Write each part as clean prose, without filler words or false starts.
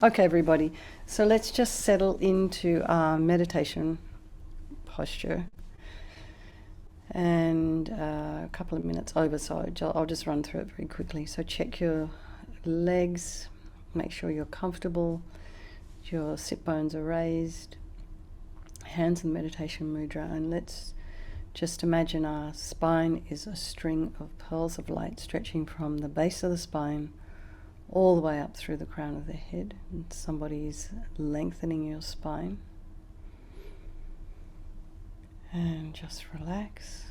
Okay, everybody, so let's just settle into our meditation posture. And a couple of minutes over, so I'll just run through it very quickly. So check your legs, make sure you're comfortable, your sit bones are raised, hands in meditation mudra, and let's just imagine our spine is a string of pearls of light stretching from the base of the spine all the way up through the crown of the head, and somebody's lengthening your spine. And just relax.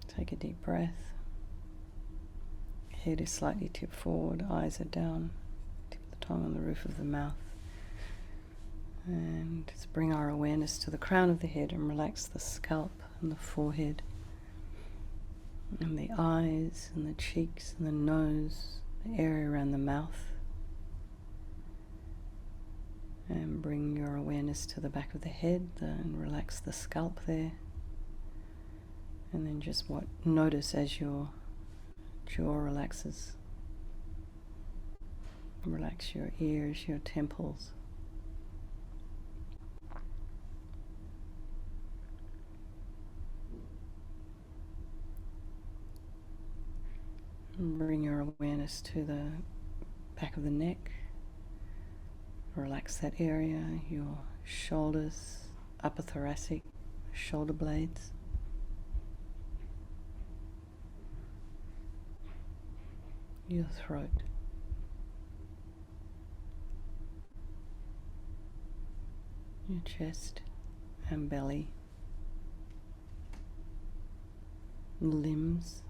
Take a deep breath. Head is slightly tipped forward, eyes are down, tip of the tongue on the roof of the mouth. And just bring our awareness to the crown of the head and relax the scalp and the forehead and the eyes and the cheeks and the nose, the area around the mouth. And bring your awareness to the back of the head and relax the scalp there. And then just notice as your jaw relaxes. Relax your ears, your temples. And bring your awareness to the back of the neck. Relax that area, your shoulders, upper thoracic, shoulder blades. Your throat. Your chest and belly. Limbs.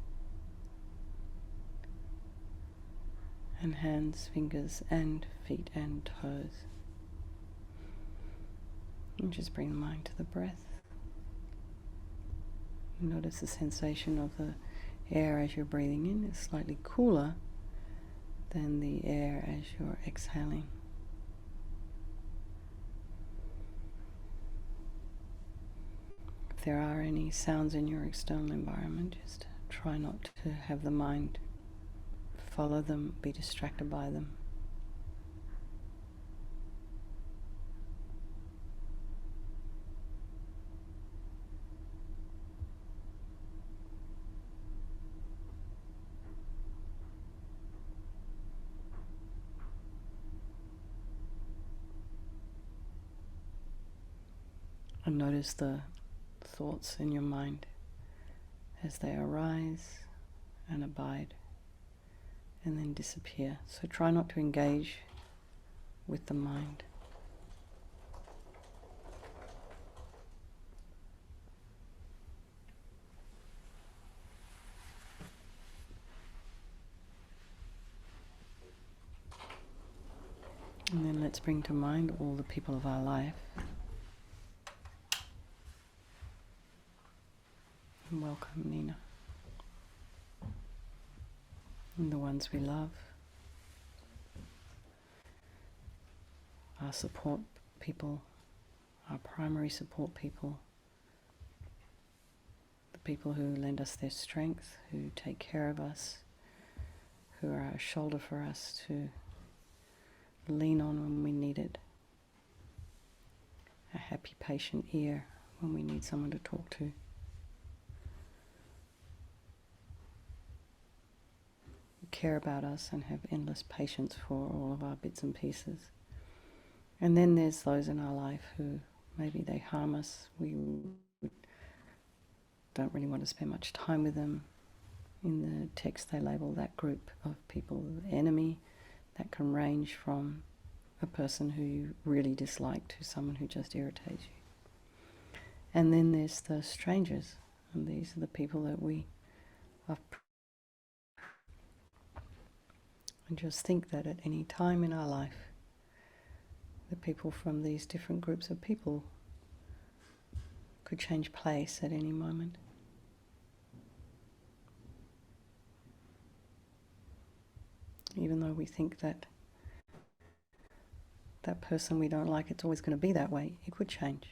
And hands, fingers, and feet and toes. And just bring the mind to the breath. Notice the sensation of the air as you're breathing in is slightly cooler than the air as you're exhaling. If there are any sounds in your external environment, just try not to have the mind follow them, be distracted by them. And notice the thoughts in your mind as they arise and abide and then disappear. So try not to engage with the mind. And then let's bring to mind all the people of our life. And welcome Nina. And the ones we love. Our support people, our primary support people. The people who lend us their strength, who take care of us, who are a shoulder for us to lean on when we need it. A happy, patient ear when we need someone to talk to. Who care about us and have endless patience for all of our bits and pieces. And then there's those in our life who maybe they harm us. We don't really want to spend much time with them. In the text they label that group of people the enemy. That can range from a person who you really dislike to someone who just irritates you. And then there's the strangers, and these are the people that we are. And just think that at any time in our life, the people from these different groups of people could change place at any moment. Even though we think that that person we don't like, it's always going to be that way, it could change.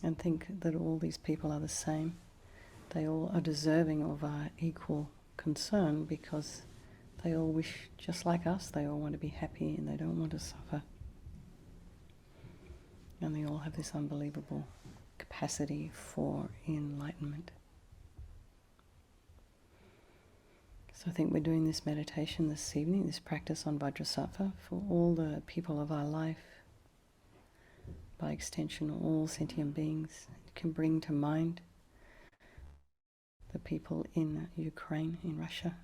And think that all these people are the same. They all are deserving of our equal concern because They all wish just like us. They all want to be happy and they don't want to suffer. And they all have this unbelievable capacity for enlightenment. So I think we're doing this meditation this evening, this practice on Vajrasattva for all the people of our life, by extension all sentient beings. It can bring to mind the people in Ukraine, in Russia,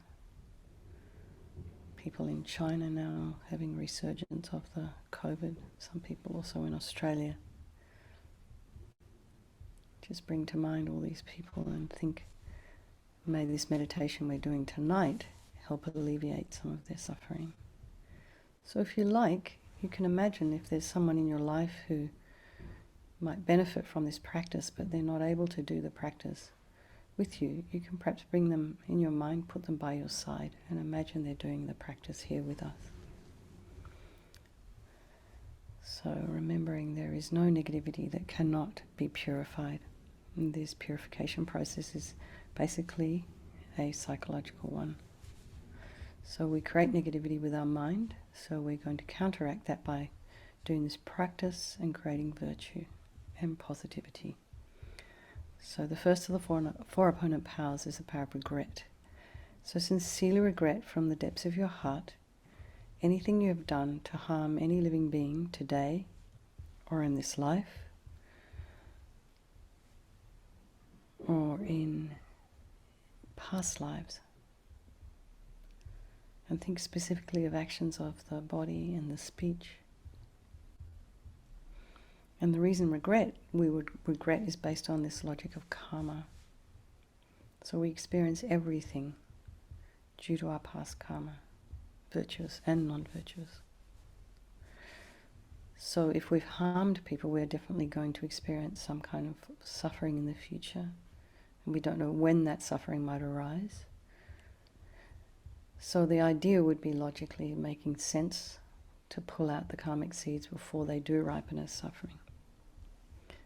people in China now having resurgence of the COVID, some people also in Australia. Just bring to mind all these people and think, may this meditation we're doing tonight help alleviate some of their suffering. So if you like, you can imagine if there's someone in your life who might benefit from this practice, but they're not able to do the practice with you, you can perhaps bring them in your mind, put them by your side, and imagine they're doing the practice here with us. So remembering there is no negativity that cannot be purified. And this purification process is basically a psychological one. So we create negativity with our mind, so we're going to counteract that by doing this practice and creating virtue and positivity. So the first of the four opponent powers is the power of regret. So sincerely regret from the depths of your heart anything you have done to harm any living being today or in this life or in past lives. And think specifically of actions of the body and the speech. And the reason we would regret is based on this logic of karma. So we experience everything due to our past karma, virtuous and non-virtuous. So if we've harmed people, we're definitely going to experience some kind of suffering in the future. And we don't know when that suffering might arise. So the idea would be logically making sense to pull out the karmic seeds before they do ripen as suffering.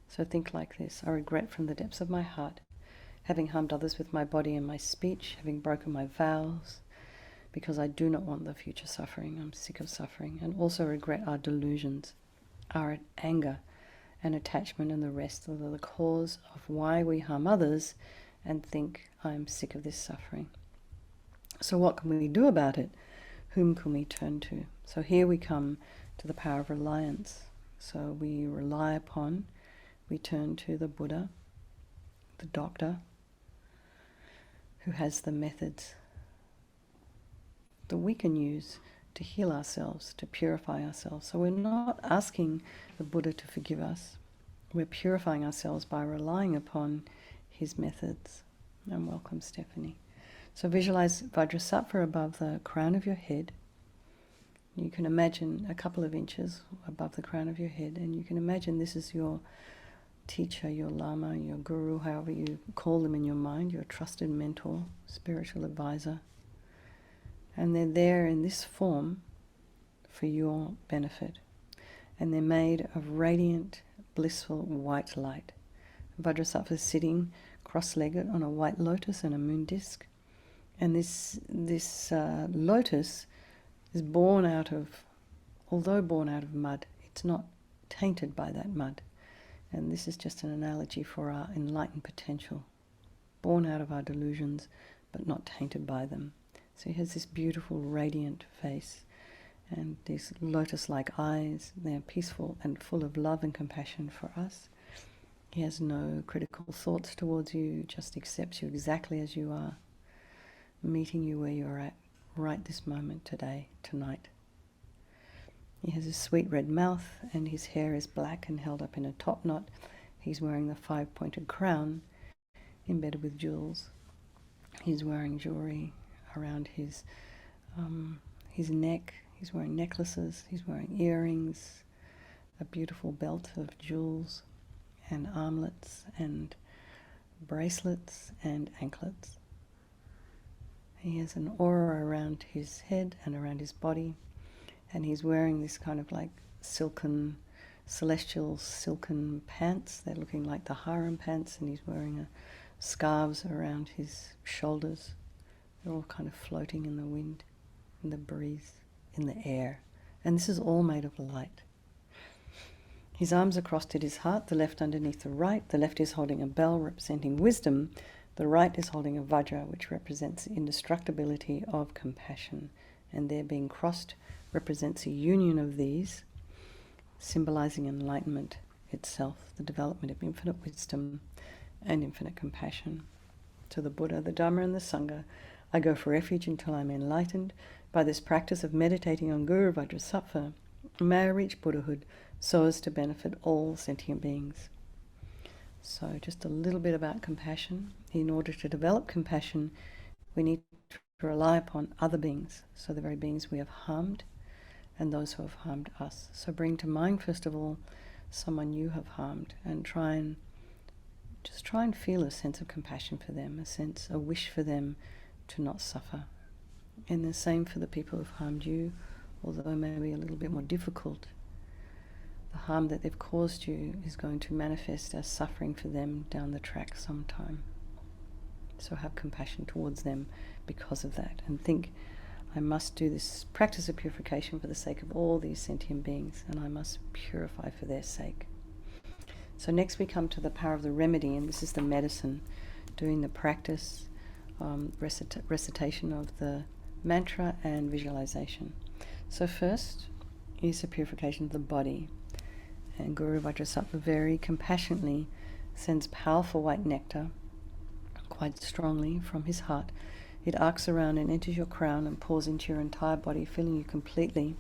So think like this: I regret from the depths of my heart having harmed others with my body and my speech, having broken my vows, because I do not want the future suffering. I'm sick of suffering. And also regret our delusions, our anger and attachment and the rest are the cause of why we harm others, and think I'm sick of this suffering. So what can we do about it? Whom can we turn to? So here we come to the power of reliance. So we rely upon, we turn to the Buddha, the doctor, who has the methods that we can use to heal ourselves, to purify ourselves. So we're not asking the Buddha to forgive us. We're purifying ourselves by relying upon his methods. And welcome, Stephanie. So visualize Vajrasattva above the crown of your head. You can imagine a couple of inches above the crown of your head, and you can imagine this is your teacher, your Lama, your Guru, however you call them in your mind, your trusted mentor, spiritual advisor. And they're there in this form for your benefit. And they're made of radiant, blissful white light. Vajrasattva is sitting cross-legged on a white lotus and a moon disk. And this lotus is born out of, although born out of mud, it's not tainted by that mud. And this is just an analogy for our enlightened potential, born out of our delusions, but not tainted by them. So he has this beautiful, radiant face and these lotus-like eyes. They're peaceful and full of love and compassion for us. He has no critical thoughts towards you, just accepts you exactly as you are, meeting you where you're at right this moment, today, tonight. He has a sweet red mouth and his hair is black and held up in a top knot. He's wearing the 5-pointed crown embedded with jewels. He's wearing jewelry around his neck. He's wearing necklaces, he's wearing earrings, a beautiful belt of jewels and armlets and bracelets and anklets. He has an aura around his head and around his body, and he's wearing this kind of like celestial silken pants. They're looking like the harem pants, and he's wearing scarves around his shoulders. They're all kind of floating in the wind. in the breeze, in the air. And this is all made of light. His arms are crossed at his heart, the left underneath the right. The left is holding a bell representing wisdom. The right is holding a vajra, which represents the indestructibility of compassion. And their being crossed represents a union of these, symbolizing enlightenment itself, the development of infinite wisdom and infinite compassion. To the Buddha, the Dhamma and the Sangha, I go for refuge until I am enlightened. By this practice of meditating on Guru Vajrasattva, may I reach Buddhahood so as to benefit all sentient beings. So just a little bit about compassion. In order to develop compassion, we need to rely upon other beings, so the very beings we have harmed and those who have harmed us. So bring to mind, first of all, someone you have harmed, and try and feel a sense of compassion for them, a wish for them to not suffer. And the same for the people who have harmed you, although maybe a little bit more difficult. The harm that they've caused you is going to manifest as suffering for them down the track sometime. So have compassion towards them because of that, and think, I must do this practice of purification for the sake of all these sentient beings, and I must purify for their sake. So next we come to the power of the remedy, and this is the medicine, doing the practice, recitation of the mantra and visualization. So first is the purification of the body. And Guru Vajrasattva very compassionately sends powerful white nectar, quite strongly from his heart. It arcs around and enters your crown and pours into your entire body, filling you completely.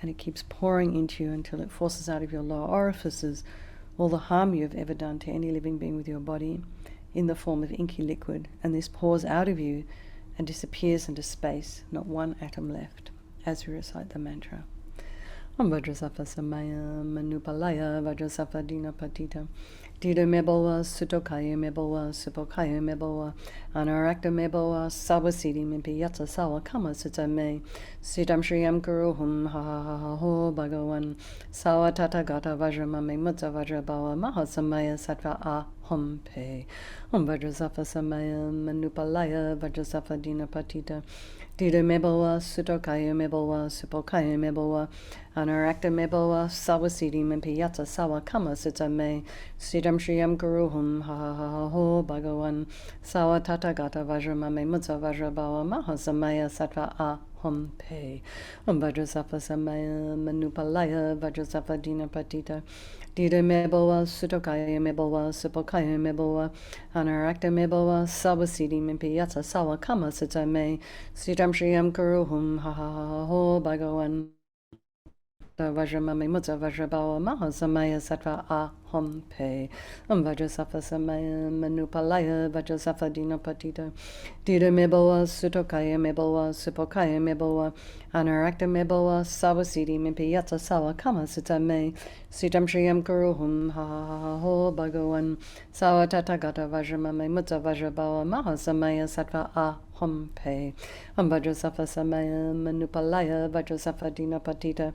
And it keeps pouring into you until it forces out of your lower orifices all the harm you have ever done to any living being with your body in the form of inky liquid. And this pours out of you and disappears into space, not one atom left, as we recite the mantra. Om Vajrasattva Samaya Manupalaya Vajrasattva Dina Patita Dida Mebowa Sutokaya Mebowa Supokaya Mebowa Anarakta Mebowa Sawasidi Mimpi Yatsa Sawa Kama Sutame Sitam Shriyam Guruhum Ha Ha Ha Ha Ho Bhagavan Sawa Tata Gata Vajramame Mutta Vajrabawa Mahasamaya Sattva Aham Pe Om Vajrasattva Samaya Manupalaya Vajrasattva Dina Patita Dida Mebowa Sutokaya Mebowa Supokaya Mebowa Anarakta Mebowa Sawasidi Mimpi Yatsa Sawa Kama Sutame Sitam Shriyam Guruhum Ha Ha Ha Ha Ho Bhagavan Sawa Tata Gata Vajramame Mutta Vajrabawa Mahasamaya Sattva Aham Pe Om Vajrasattva Samaya Manupalaya Vajrasattva Dina Patita Dida Mebowa Sutokaya Mebowa Supokaya Mebowa Anarakta Mebowa Sawasidi Mimpi Yatsa Sawa Kama Sutame Sitam Shriyam Guruhum Ha Ha Ha Ha Ho Bhagavan Vajramame Mutta Vajrabawa Mahasamaya Sattva Aham Pe Om Vajrasattva Samaya Manupalaya Vajrasattva Dina Patita Dida Mebowa Sutokaya Mebowa Supokaya Mebowa Anarakta Mebowa Sawasidi Mimpi Yatsa Sawa Kama Sutame Sitam Shriyam Guruhum Ha Ha Ha Ha Ho Bhagavan Sawa Tata Gata Vajramame Mutta Vajrabawa Mahasamaya Sattva Aham Pe Om Vajrasattva Samaya Manupalaya Vajrasattva Dina Patita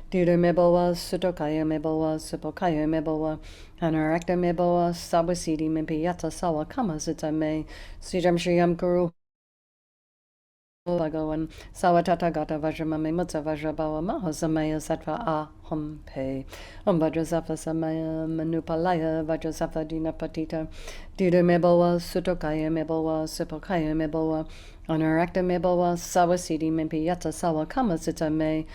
Dida Mebowa Sutokaya Mebowa Supokaya Mebowa Anarakta Mebowa Sawasidi Mimpi Yatsa Sawa Kama Sutame Sitam Shriyam Guru Bhagavan Sawa Tata Gata Vajramame Mutta Vajrabawa Mahasamaya Sattva Aham Pe Om Vajrasattva Samaya Manupalaya Vajrasattva Dina Patita Dida Mebowa Sutokaya Mebowa Supokaya Mebowa Anarakta Mebowa Sawasidi Mimpi Yatsa Sawa Kama Sutame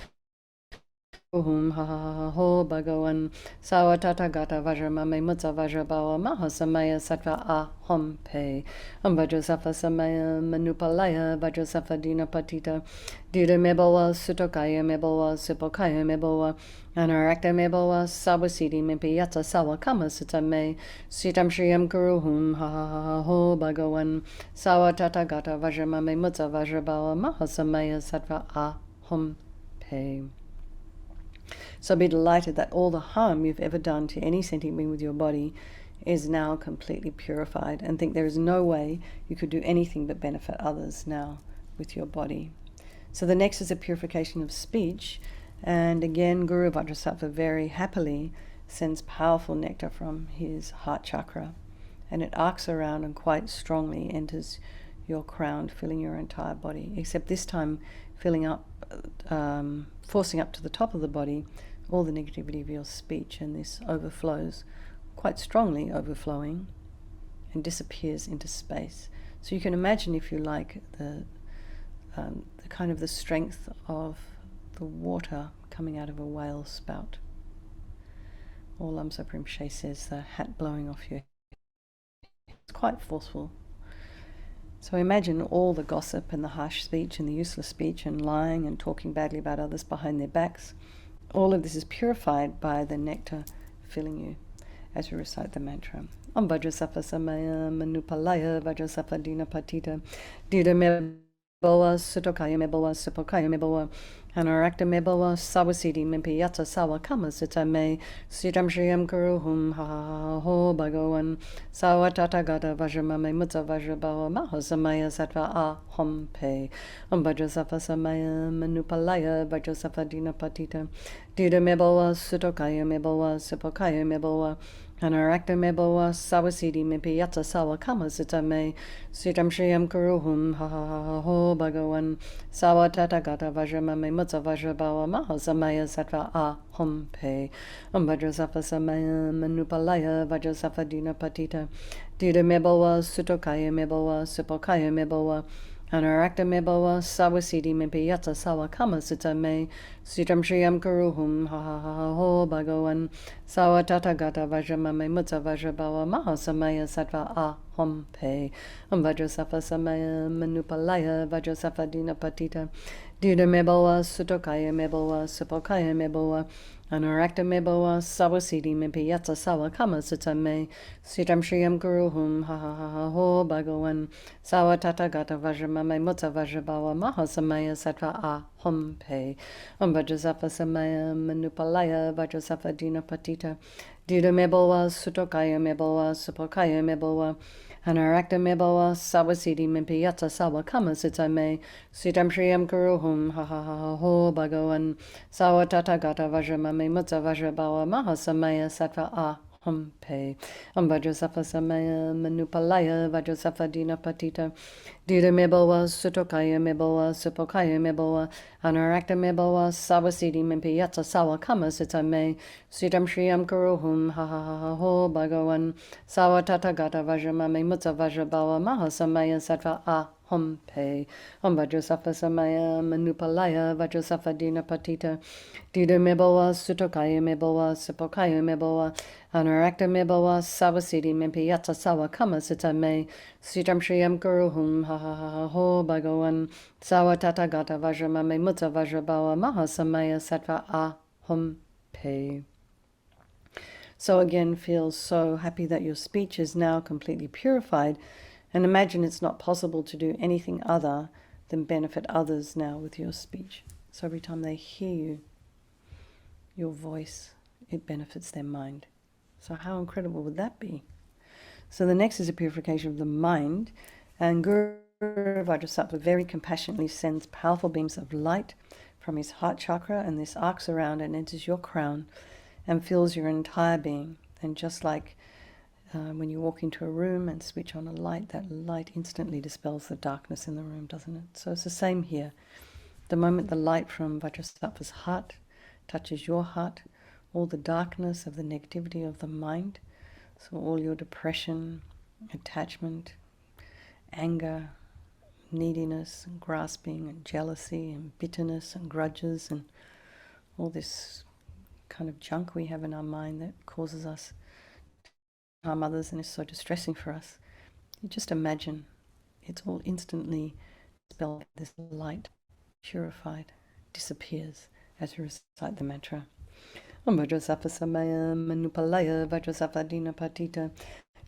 Hum Ha Ha Ha Ho Bhagavan Sawa Tata Gata Vajramame Mutta Vajrabawa Mahasamaya Sattva Aham Pe Om Vajrasattva Samaya Manupalaya Vajrasattva Dina Patita Dida Mebowa Sutokaya Mebowa Supokaya Mebowa Anarakta Mebowa Sawasidi Mimpi Yatsa Sawa Kama Sutame Sitam Shriyam Guruhum Ha Ha Ha Ha Ho Bhagavan Sawa Tata Gata Vajramame Mutta Vajrabawa Mahasamaya Sattva Aham Pe. So be delighted that all the harm you've ever done to any sentient being with your body is now completely purified, and think there is no way you could do anything but benefit others now with your body. So the next is a purification of speech, and again Guru Vajrasattva very happily sends powerful nectar from his heart chakra, and it arcs around and quite strongly enters your crown, filling your entire body, except this time filling up, forcing up to the top of the body all the negativity of your speech, and this overflows, quite strongly overflowing, and disappears into space. So you can imagine, if you like, the kind of the strength of the water coming out of a whale spout. Or Lamsa Rinpoche says the hat blowing off your head. It's quite forceful. So imagine all the gossip and the harsh speech and the useless speech and lying and talking badly about others behind their backs. All of this is purified by the nectar filling you as we recite the mantra. Om Vajrasattva Samaya Manupalaya Vajrasattva Dina Patita Dida Meboa Sutokaya Meboa Supokaya Meboa Anarakta Meboa Sawasidi Mimpiyata Sawa Kama Sita Me Sitam Shriyam Kuruhum Ha Ho Bhagawan Sawatata Gata Vajramame Mutta Vajrabawa Mahasamaya Sattva Ahom Pe Om Vajrasattva Samaya Manupalaya Vajrasattva Dina Patita Dida Meboa Sutokaya Meboa Supokaya Meboa Anarakta Meboa Sawasidi Mimpiyata Sawa Kama Sita Me Sitam Shriyam Kuruhum Ha Ho Bhagawan Sawatata Gata Vajramame Mutta Vajrabawa Mahasamaya Sattva Ahom Pe Om Vajrasattva Samaya Manupalaya Vajrasattva Dina Patita Dida Meboa Sutokaya Meboa Supokaya Meboa Anarakta Meboa Sawasidi Mimpiyata Sawa Kama Sita Me Sitam Shriyam Kuruhum Ha Ho Bhagawan Sawatata Gata Vajramame Mutta Vajrabawa Mahasamaya Sattva Ahom Pe Om Vajrasattva Samaya Manupalaya Vajrasattva Dina Patita Dida Meboa Sutokaya Meboa Supokaya Meboa Anarakta Meboa Sawasidi Mimpiyata Sawa Kama Sita Me Sitam Shriyam Kuruhum Ha Ho Bhagawan Sawatata Gata Vajramame Mutta Vajrabawa Mahasamaya Sattva Ahom Pe Om Vajrasattva Samaya Manupalaya Vajrasattva Dina Patita Dida Meboa Sutokaya Meboa Supokaya Meboa Anarakta Meboa Sawasidi Mimpiyata Sawa Kama Sita Me Sitam Shriyam Kuruhum Ha Ho Bhagawan Sawatata Gata Vajramame Mutta Vajrabawa Mahasamaya Sattva Ahom Pe Om Vajrasattva Samaya Manupalaya Vajrasattva Dina Patita Dida Meboa Sutokaya Meboa Supokaya Meboa Anarakta Meboa Sawasidi Mimpiyata Sawa Kama Sita Me Sitam Shriyam Kuruhum Ha Ho Bhagawan Sawatata Gata Vajramame Mutta Vajrabawa Mahasamaya Sattva Ahom Pe Om Vajrasattva Samaya Manupalaya Vajrasattva Dina Patita Dida Meboa Sutokaya Meboa Supokaya Meboa Anarakta Meboa Sawasidi Mimpiyata Sawa Kama Sita Me Sitam Shriyam Kuruhum Ha Ho Bhagawan Sawatata Gata Vajramame Mutta Vajrabawa Mahasamaya Sattva Ahom Pe. So again, feel so happy that your speech is now completely purified, and imagine it's not possible to do anything other than benefit others now with your speech. So every time they hear you, your voice, it benefits their mind. So how incredible would that be? So the next is a purification of the mind, and Guru Vajrasattva very compassionately sends powerful beams of light from his heart chakra, and this arcs around and enters your crown and fills your entire being. And just like when you walk into a room and switch on a light, that light instantly dispels the darkness in the room, doesn't it? So it's the same here. The moment the light from Vajrasattva's heart touches your heart, all the darkness of the negativity of the mind, so all your depression, attachment, anger, neediness, and grasping, and jealousy, and bitterness, and grudges, and all this kind of junk we have in our mind that causes us to harm others and is so distressing for us. You just imagine it's all instantly dispelled. This light, purified, disappears as we recite the mantra. Om Vajrasattva Samaya Manupalaya Vajrasattva Dina Patita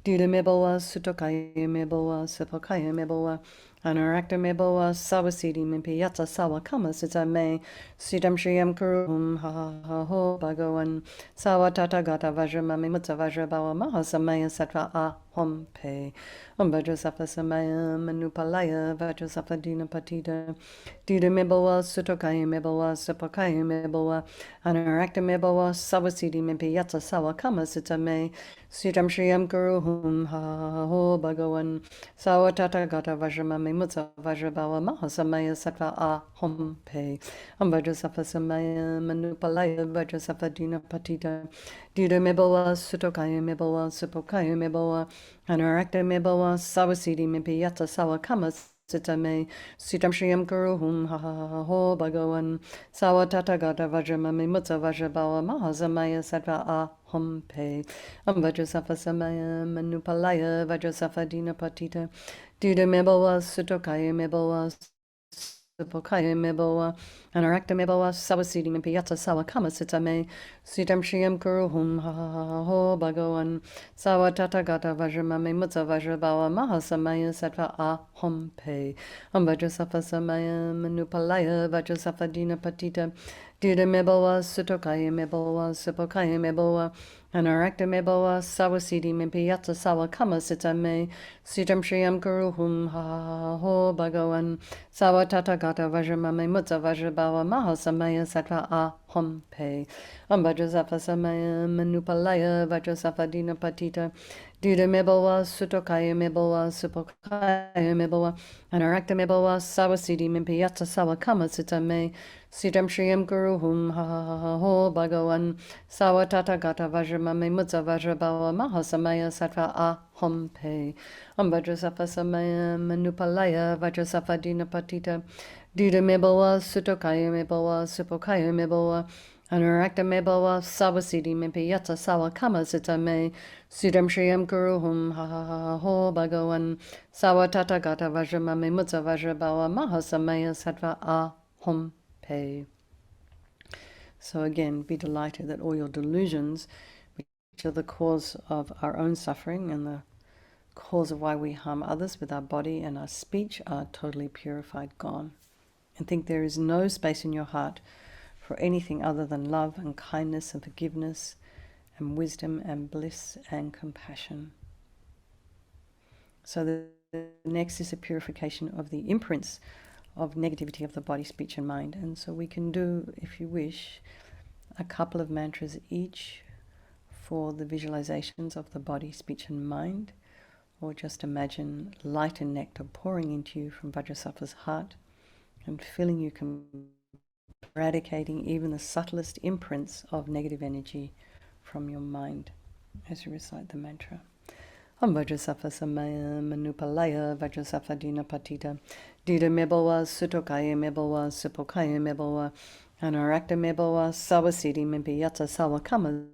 Dida Meboa Sutokaya Meboa Supokaya Meboa Anarakta Meboa Sawasidi Mimpiyata Sawa Kama Sita Me Sitam Shriyam Kuruhum Ha Ho Bhagawan Sawatata Gata Vajramame Mutta Vajrabawa Mahasamaya Sattva Ahom Pe Om Vajrasattva Samaya Manupalaya Vajrasattva Dina Patita Dida Meboa Sutokaya Meboa Supokaya Meboa Anarakta Meboa Sawasidi Mimpiyata Sawa Kama Sita Me Sitam Shriyam Kuruhum Ha Ho Bhagawan Sawatata Gata Vajramame Mame Mutsa Vajrabawa Mahasamaya Sattva Aham Pe Vajrasattva Samaya Manupalaya Vajrasattva Dina Patita Dida Meboa Sutokaya Meboa Supokaya Meboa Anarakta Meboa Sawasidi Mipiyata Sawakama Sitame Sitam Shriyam Guruhum Ha Ha Ha Ho Bhagavan Sawatata Gata Vajramami Mutsa Vajrabawa Mahasamaya Sattva Aham Pe Vajrasattva Samaya Manupalaya Vajrasattva Dina Patita Dida Meboa Sutokaya Meboa Supokaya Meboa Anarakta Meboa Sawasidi Mipiyata Sawakama Sitame Sitam Shriyam Guruhum Ha Ha Ha Ho Bhagavan Sawatata Gata Vajramami Mutsa Vajrabawa Mahasamaya Sattva Aham Pe Vajrasattva Samaya Manupalaya Vajrasattva Dina Patita Dida Meboa Sutokaya Meboa Supokaya Meboa Anarakta Meboa Sawasidi Mipiyata Sawakama Sitame Sitam Shriyam Guruhum Ha Ha Ha Ho Bhagavan Sawatata Gata Vajramami Mutsa Vajrabawa Mahasamaya Sattva Aham Pe Vajrasattva Samaya Manupalaya Vajrasattva Dina Patita Dida Meboa Sutokaya Meboa Supokaya Meboa Anarakta Meboa Sawasidi Mipiyata Sawakama Sitame Sitam Shriyam Guruhum Ha Ha Ha Ho Bhagavan Sawatata Gata Vajramami Mutsa Vajrabawa Mahasamaya Sattva Aham Pe Vajrasattva Samaya Manupalaya Vajrasattva Dina Patita Dida Meboa Sutokaya Meboa Supokaya Meboa Anarakta Meboa Sawasidi Mipiyata Sawakama Sitame Sitam Shriyam Guruhum Ha Ha Ha Ho Bhagavan Sawatata Gata Vajramami Mutsa Vajrabawa Mahasamaya Sattva Aham Pe. So again, be delighted that all your delusions, which are the cause of our own suffering and the cause of why we harm others with our body and our speech, are totally purified, gone. And think there is no space in your heart for anything other than love and kindness and forgiveness and wisdom and bliss and compassion. So the next is a purification of the imprints of negativity of the body, speech and mind. And so we can do, if you wish, a couple of mantras each for the visualizations of the body, speech and mind, or just imagine light and nectar pouring into you from Vajrasattva's heart and filling you, eradicating even the subtlest imprints of negative energy from your mind as you recite the mantra. Vajrasattva Samaya Manupalaya Vajrasattva Dina Patita Dida Meboa Sutokaya Meboa Supokaya Meboa Anarakta Meboa Sawasidi Mipiyata Sawakama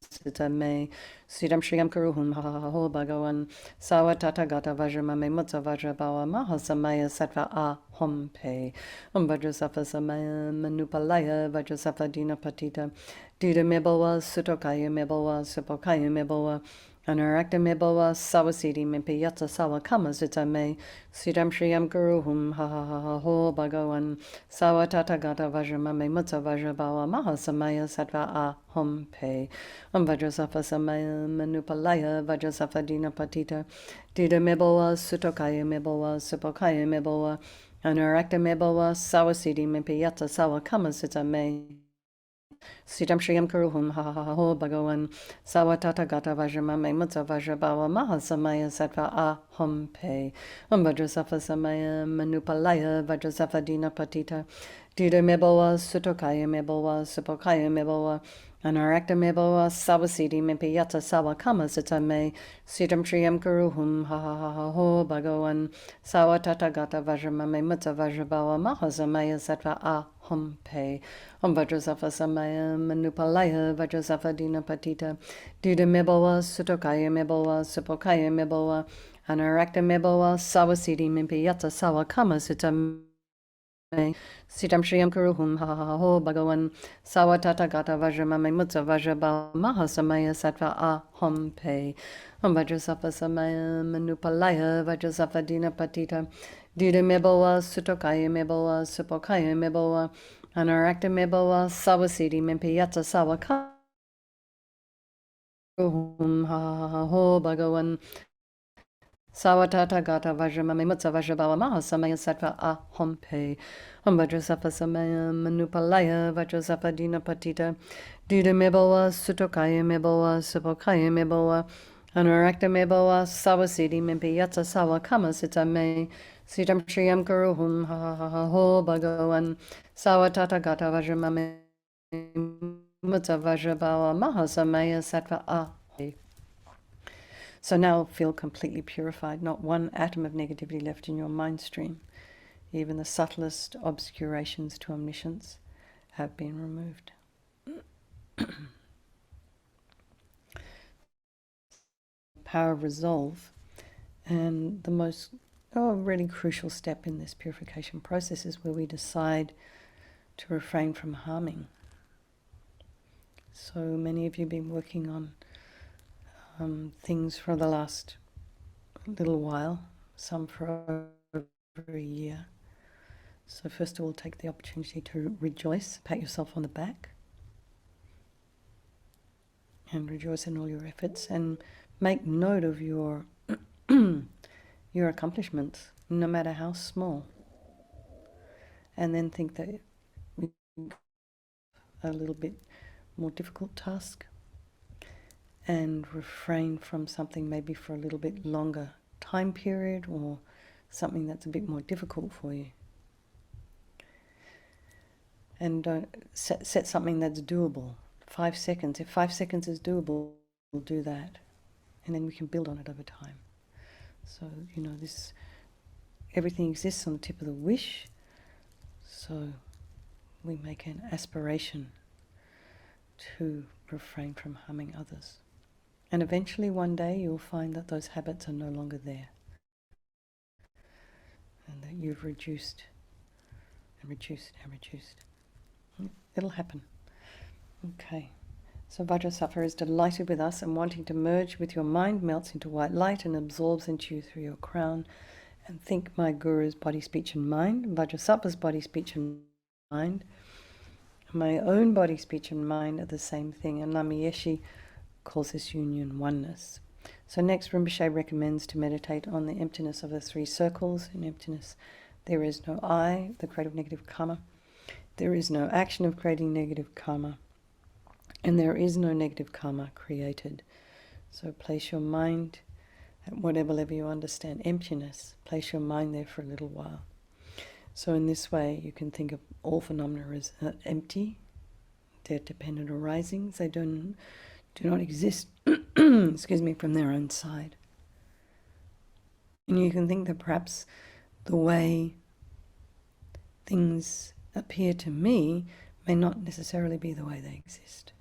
Sitame Sitam Shriyam Kuruhum Ha Ha Ha Ho Bhagavan Sawatata Gata Vajramame Mutsa Vajrabawa Mahasamaya Sattva Aham Pe Vajrasattva Samaya Manupalaya Vajrasattva Dina Patita Dida Meboa Sutokaya Meboa Supokaya Meboa Anarakta Meboa Sawasidi Mipiyata Sawakama Sitame Sitam Shriyam Guruhum Ha Ha Ha Ho Bhagavan Sawatata Gata Vajramame Mutsa Vajrabawa Mahasamaya Sattva Aham Pe Vajrasattva Samaya Manupalaya Vajrasattva Dina Patita Dida Meboa Sutokaya Meboa Supokaya Meboa Anarakta Meboa Sawasidi Mipiyata Sawakama Sitame Sitam Shriyam Kuruhum Ha Ha Ha Ho Bhagavan Sawatata Gata Vajramame Mutsa Vajrabawa Mahasamaya Sattva Aham Pe Vajrasattva Samaya Manupalaya Vajrasattva Dina Patita Dida Meboa Sutokaya Meboa Supokaya Meboa Anarakta Meboa Sawasidi Mipiyata Sawakama Sitame Sitam Shriyam Kuruhum Ha Ha Ha Ho Bhagavan Sawatata Gata Vajramame Mutsa Vajrabawa Mahasamaya Sattva Aham Pe Vajrasattva Samaya Manupalaya Vajrasattva Dina Patita Dida Meboa Sutokaya Meboa Supokaya Meboa Anarakta Meboa Sawasidi Mipiyata Sawakama Sitame Sitam Shriyam Kuruhum Ha Ha Ho Bhagavan Sawatata Gata Vajramame Mutsa Vajrabawa Mahasamaya Sattva Aham Pe Vajrasattva Samaya Manupalaya Vajrasattva Dina Patita Dida Meboa Sutokaya Meboa Supokaya Meboa Anarakta Meboa Sawasidi Mipiyata Sawakama Ha Ha Ho Bhagavan Sawatata Gata Vajramame Mutsa Vajrabawa Mahasamaya Sattva Aham Pe Vajrasattva Samaya Manupalaya Vajrasattva Dina Patita Dida Meboa Sutokaya Meboa Supokaya Meboa Anarakta Meboa Sawasidi Mipiyata Sawakama Sitame Sitam Shriyam Kuruhum Ha Ha Ha Ho Bhagavan Sawatata Gata Vajramame Mutta Vajrabhava Mahasamaya Sattva Ah. So now feel completely purified, not one atom of negativity left in your mind stream. Even the subtlest obscurations to omniscience have been removed. Power of resolve, and the most really crucial step in this purification process is where we decide to refrain from harming. So many of you have been working on things for the last little while, some for over a year. So first of all, take the opportunity to rejoice, pat yourself on the back, and rejoice in all your efforts, and make note of your your accomplishments, no matter how small. And then think that a little bit more difficult task, and refrain from something maybe for a little bit longer time period, or something that's a bit more difficult for you. And set something that's doable. 5 seconds. If 5 seconds is doable, we'll do that. And then we can build on it over time. So, everything exists on the tip of the wish. So we make an aspiration to refrain from harming others. And eventually one day you'll find that those habits are no longer there. And that you've reduced and reduced and reduced. It'll happen. Okay. So Vajrasattva is delighted with us and wanting to merge with your mind, melts into white light and absorbs into you through your crown. And think my Guru's body, speech and mind, Vajrasattva's body, speech and mind, my own body, speech and mind are the same thing. And LAMA YESHE calls this union oneness. So next, Rinpoche recommends to meditate on the emptiness of the 3 circles. In emptiness, there is no I, the creative negative karma. There is no action of creating negative karma. And there is no negative karma created. So place your mind at whatever level you understand emptiness. Place your mind there for a little while. So in this way, you can think of all phenomena as empty. They're dependent arisings. They do not exist, excuse me, from their own side. And you can think that perhaps the way things appear to me may not necessarily be the way they exist.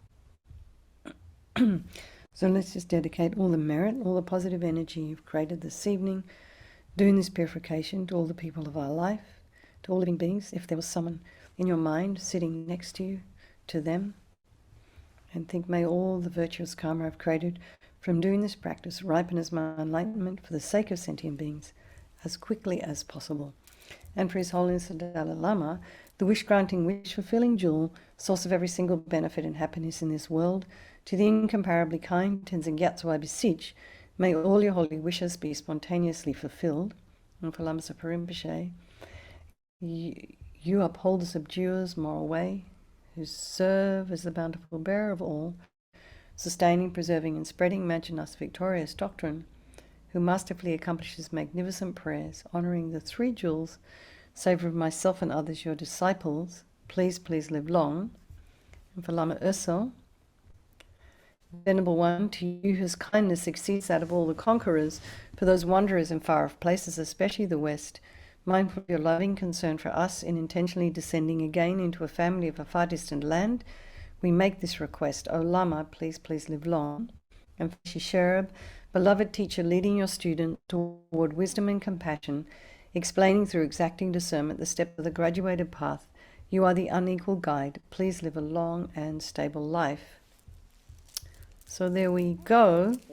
So let's just dedicate all the merit, all the positive energy you've created this evening, doing this purification to all the people of our life, to all living beings. If there was someone in your mind sitting next to you, to them. And think, may all the virtuous karma I've created from doing this practice ripen as my enlightenment for the sake of sentient beings as quickly as possible. And for His Holiness the Dalai Lama, the wish-granting, wish-fulfilling jewel, source of every single benefit and happiness in this world, to the incomparably kind Tenzin Gyatso I beseech, may all your holy wishes be spontaneously fulfilled. And for Lama Zopa Rinpoche, you uphold the subduer's moral way, who serve as the bountiful bearer of all, sustaining, preserving and spreading Manjana's victorious doctrine, who masterfully accomplishes magnificent prayers, honouring the 3 jewels, savour of myself and others, your disciples, please live long. And for Lama Ursel, Venerable One, to you whose kindness exceeds that of all the conquerors, for those wanderers in far-off places, especially the West, mindful of your loving concern for us in intentionally descending again into a family of a far distant land, we make this request. O Lama, please live long. And for Shisherab, beloved teacher, leading your student toward wisdom and compassion, explaining through exacting discernment the step of the graduated path, you are the unequal guide. Please live a long and stable life. So there we go.